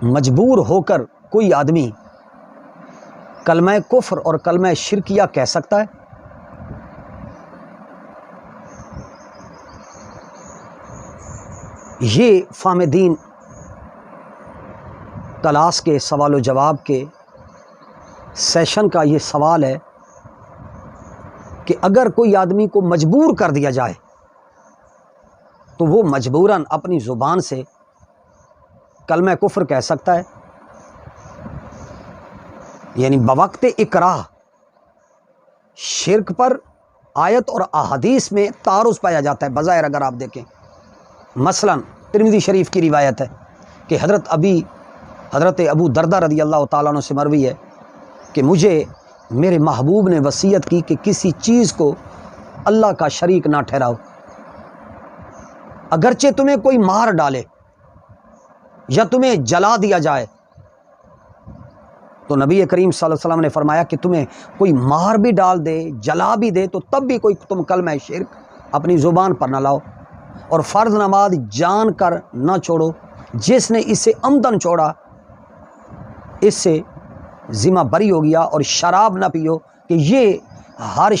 مجبور ہو کر کوئی آدمی کلمہ کفر اور کلمہ شرکیہ کہہ سکتا ہے؟ یہ فہم دین کلاس کے سوال و جواب کے سیشن کا یہ سوال ہے کہ اگر کوئی آدمی کو مجبور کر دیا جائے تو وہ مجبوراً اپنی زبان سے کلمہ کفر کہہ سکتا ہے؟ یعنی بوقت اکراہ شرک پر آیت اور احادیث میں تعارض پایا جاتا ہے بظاہر۔ اگر آپ دیکھیں مثلا ترمذی شریف کی روایت ہے کہ حضرت ابو دردہ رضی اللہ تعالیٰ عنہ سے مروی ہے کہ مجھے میرے محبوب نے وصیت کی کہ کسی چیز کو اللہ کا شریک نہ ٹھہراؤ، اگرچہ تمہیں کوئی مار ڈالے یا تمہیں جلا دیا جائے۔ تو نبی کریم صلی اللہ علیہ وسلم نے فرمایا کہ تمہیں کوئی مار بھی ڈال دے، جلا بھی دے، تو تب بھی تم کلمہ شرک اپنی زبان پر نہ لاؤ، اور فرض نماز جان کر نہ چھوڑو، جس نے اسے عمدن چھوڑا اس سے ذمہ بری ہو گیا، اور شراب نہ پیو کہ یہ ہر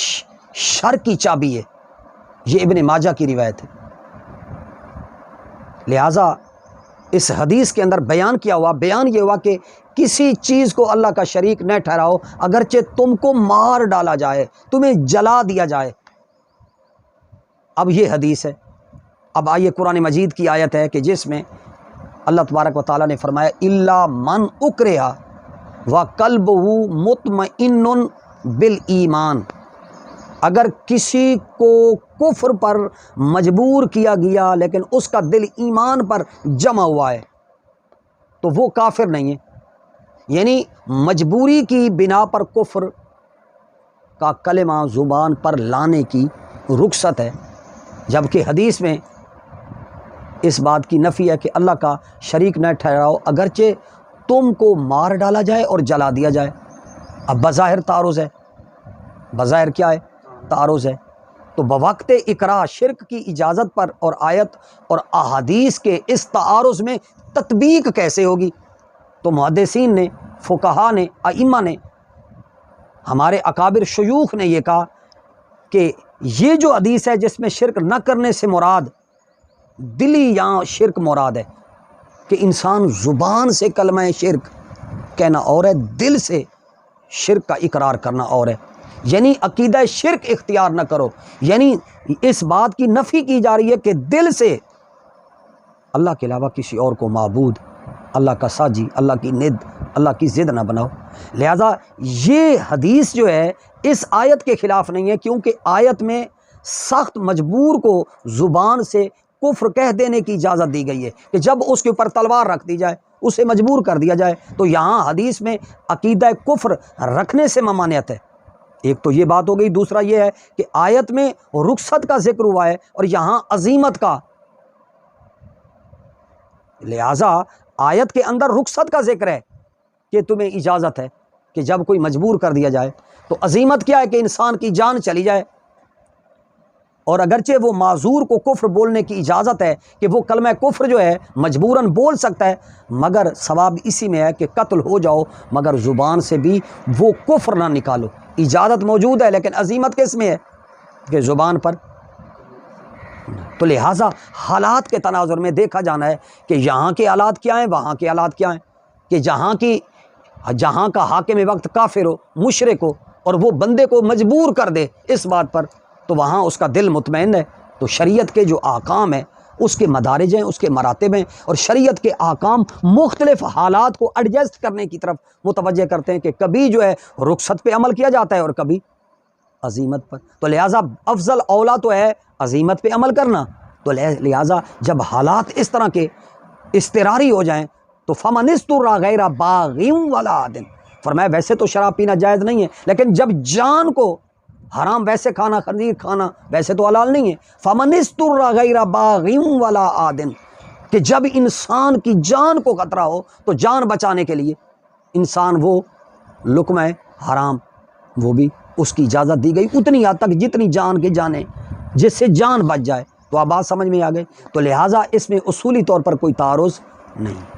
شر کی چابی ہے۔ یہ ابن ماجہ کی روایت ہے۔ لہٰذا اس حدیث کے اندر بیان یہ ہوا کہ کسی چیز کو اللہ کا شریک نہ ٹھہراؤ، اگرچہ تم کو مار ڈالا جائے، تمہیں جلا دیا جائے۔ اب یہ حدیث ہے۔ اب آئیے قرآن مجید کی آیت ہے کہ جس میں اللہ تبارک و تعالیٰ نے فرمایا الا من اکرہ وقلبہ مطمئن بالایمان، اگر کسی کو کفر پر مجبور کیا گیا لیکن اس کا دل ایمان پر جمع ہوا ہے تو وہ کافر نہیں ہے۔ یعنی مجبوری کی بنا پر کفر کا کلمہ زبان پر لانے کی رخصت ہے، جبکہ حدیث میں اس بات کی نفی ہے کہ اللہ کا شریک نہ ٹھہراؤ اگرچہ تم کو مار ڈالا جائے اور جلا دیا جائے۔ اب بظاہر تعارض ہے، بظاہر کیا ہے؟ تعارض ہے۔ تو بوقت اکراہ شرک کی اجازت پر اور آیت اور احادیث کے اس تعارض میں تطبیق کیسے ہوگی؟ تو محدثین نے، فقہا نے، ائمہ نے، ہمارے اکابر شیوخ نے یہ کہا کہ یہ جو حدیث ہے جس میں شرک نہ کرنے سے مراد دلی یا شرک مراد ہے کہ انسان زبان سے کلمہ شرک کہنا اور ہے، دل سے شرک کا اقرار کرنا اور ہے۔ یعنی عقیدہ شرک اختیار نہ کرو، یعنی اس بات کی نفی کی جا رہی ہے کہ دل سے اللہ کے علاوہ کسی اور کو معبود، اللہ کا ساجی، اللہ کی ند، اللہ کی ضد نہ بناؤ۔ لہذا یہ حدیث جو ہے اس آیت کے خلاف نہیں ہے، کیونکہ آیت میں سخت مجبور کو زبان سے کفر کہہ دینے کی اجازت دی گئی ہے کہ جب اس کے اوپر تلوار رکھ دی جائے، اسے مجبور کر دیا جائے، تو یہاں حدیث میں عقیدہ کفر رکھنے سے ممانعت ہے۔ ایک تو یہ بات ہو گئی، دوسرا یہ ہے کہ آیت میں رخصت کا ذکر ہوا ہے اور یہاں عزیمت کا، لہذا آیت کے اندر رخصت کا ذکر ہے کہ تمہیں اجازت ہے کہ جب کوئی مجبور کر دیا جائے، تو عزیمت کیا ہے کہ انسان کی جان چلی جائے، اور اگرچہ وہ معذور کو کفر بولنے کی اجازت ہے کہ وہ کلمہ کفر جو ہے مجبوراً بول سکتا ہے، مگر ثواب اسی میں ہے کہ قتل ہو جاؤ مگر زبان سے بھی وہ کفر نہ نکالو۔ اجازت موجود ہے لیکن عزیمت کس میں ہے؟ کہ زبان پر۔ تو لہٰذا حالات کے تناظر میں دیکھا جانا ہے کہ یہاں کے حالات کیا ہیں، وہاں کے حالات کیا ہیں، کہ جہاں کا حاکم وقت کافر ہو، مشرک ہو، اور وہ بندے کو مجبور کر دے اس بات پر، تو وہاں اس کا دل مطمئن ہے۔ تو شریعت کے جو احکام ہیں اس کے مدارج ہیں، اس کے مراتب ہیں، اور شریعت کے احکام مختلف حالات کو ایڈجسٹ کرنے کی طرف متوجہ کرتے ہیں کہ کبھی جو ہے رخصت پہ عمل کیا جاتا ہے اور کبھی عزیمت پر۔ تو لہٰذا افضل اولا تو ہے عزیمت پہ عمل کرنا۔ تو لہٰذا جب حالات اس طرح کے اضطراری ہو جائیں تو فمن اضطر غیر باغ ولا عاد، فرمایا ویسے تو شراب پینا جائز نہیں ہے، لیکن جب جان کو حرام ویسے کھانا، خنزیر کھانا ویسے تو حلال نہیں ہے، فمن اضطر غیر باغ ولا عاد، کہ جب انسان کی جان کو خطرہ ہو تو جان بچانے کے لیے انسان وہ لقمہ حرام وہ بھی اس کی اجازت دی گئی اتنی حد تک جتنی جان کے جانے، جس سے جان بچ جائے۔ تو آپ بات سمجھ میں آ گئی۔ تو لہٰذا اس میں اصولی طور پر کوئی تعارض نہیں۔